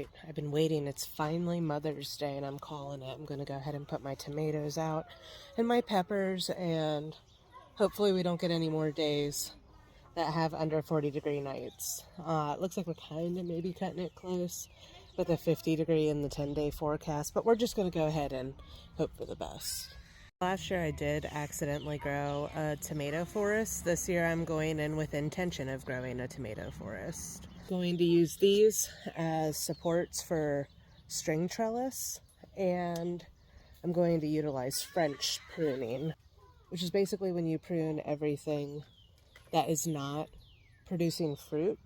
right. I've been waiting. It's finally Mother's Day and I'm calling it. I'm going to go ahead and put my tomatoes out and my peppers, and hopefully we don't get any more days that have under 40-degree nights. It looks like we're kind of maybe cutting it close with a 50-degree in the 10-day forecast, but we're just going to go ahead and hope for the best. Last year I did accidentally grow a tomato forest. This year I'm going in with intention of growing a tomato forest. Going to use these as supports for string trellis, and I'm going to utilize French pruning, which is basically when you prune everything that is not producing fruit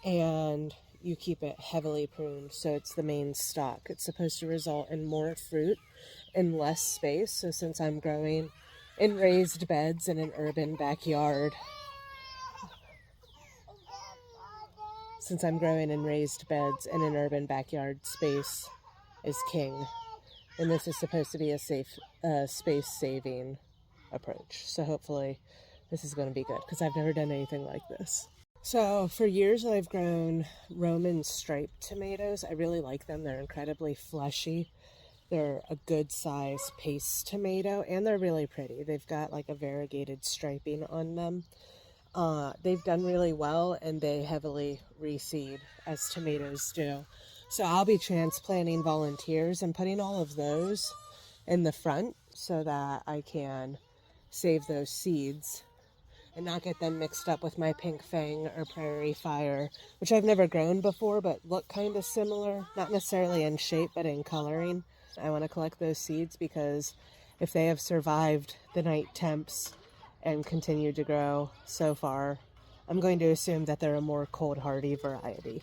and you keep it heavily pruned so it's the main stock. It's supposed to result in more fruit in less space. So since I'm growing in raised beds in an urban backyard, space is king. And this is supposed to be a safe, space-saving approach. So hopefully this is going to be good because I've never done anything like this. So for years I've grown Roman striped tomatoes. I really like them. They're incredibly fleshy. They're a good size paste tomato and they're really pretty. They've got like a variegated striping on them. They've done really well and they heavily reseed as tomatoes do. So I'll be transplanting volunteers and putting all of those in the front so that I can save those seeds and not get them mixed up with my pink fang or prairie fire, which I've never grown before but look kind of similar, not necessarily in shape but in coloring. I want to collect those seeds because if they have survived the night temps and continued to grow so far, I'm going to assume that they're a more cold hardy variety.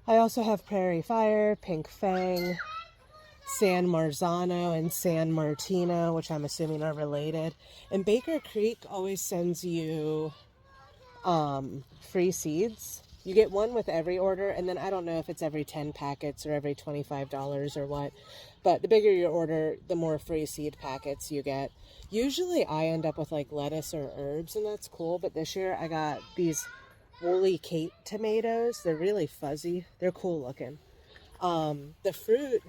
I also have prairie fire, pink fang, San Marzano, and San Martino, which I'm assuming are related. And Baker Creek always sends you free seeds. You get one with every order, and then I don't know if it's every 10 packets or every $25 or what. But the bigger your order, the more free seed packets you get. Usually I end up with like lettuce or herbs, and that's cool. But this year I got these Woolly Kate tomatoes. They're really fuzzy. They're cool looking. The fruit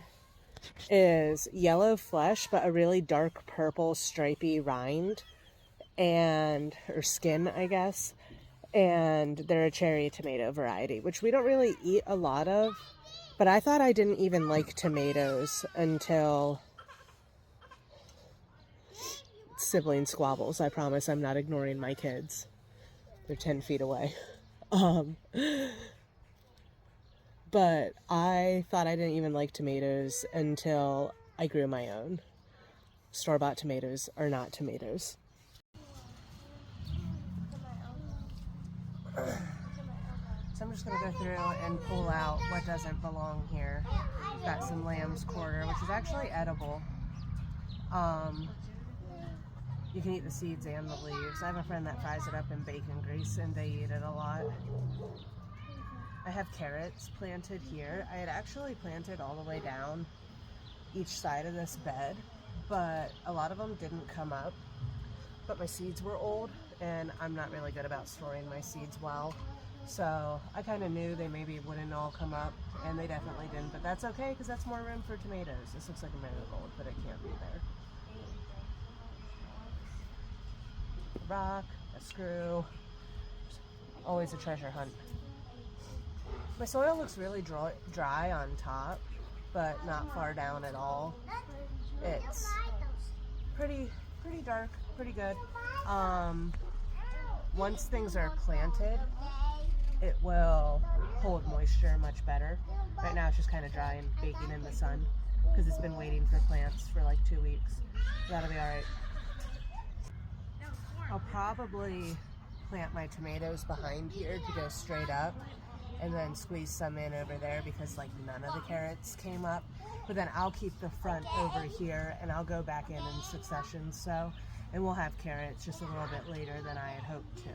is yellow flesh but a really dark purple stripy rind or skin, I guess, and they're a cherry tomato variety, which we don't really eat a lot of, but I thought I didn't even like tomatoes until sibling squabbles. I promise I'm not ignoring my kids. They're 10 feet away. But I thought I didn't even like tomatoes until I grew my own. Store-bought tomatoes are not tomatoes. So I'm just going to go through and pull out what doesn't belong here. We've got some lamb's quarter, which is actually edible. You can eat the seeds and the leaves. I have a friend that fries it up in bacon grease and they eat it a lot. I have carrots planted here. I had actually planted all the way down each side of this bed, but a lot of them didn't come up. But my seeds were old, and I'm not really good about storing my seeds well. So I kind of knew they maybe wouldn't all come up, and they definitely didn't. But that's okay, because that's more room for tomatoes. This looks like a marigold, but it can't be there. A rock, a screw, always a treasure hunt. My soil looks really dry on top, but not far down at all. It's pretty dark, pretty good. Once things are planted, it will hold moisture much better. Right now it's just kind of dry and baking in the sun because it's been waiting for plants for like 2 weeks. That'll be all right. I'll probably plant my tomatoes behind here to go straight up, and then squeeze some in over there because like none of the carrots came up. But then I'll keep the front over here and I'll go back in succession. So, and we'll have carrots just a little bit later than I had hoped to.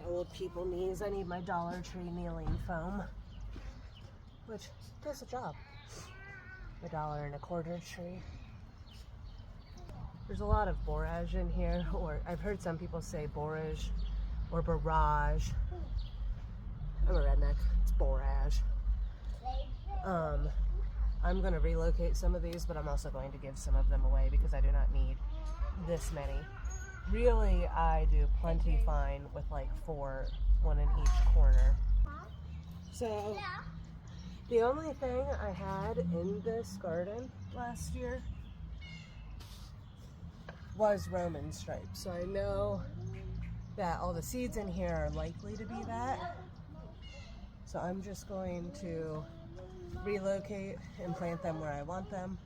Old people knees. I need my Dollar Tree kneeling foam, which does the job. The $1.25 tree. There's a lot of borage in here, or I've heard some people say borage or barrage. I'm a redneck. I'm going to relocate some of these, but I'm also going to give some of them away because I do not need this many. Really, I do plenty fine with like 4, 1 in each corner. So the only thing I had in this garden last year was Roman stripes. So I know that all the seeds in here are likely to be that. So I'm just going to relocate and plant them where I want them.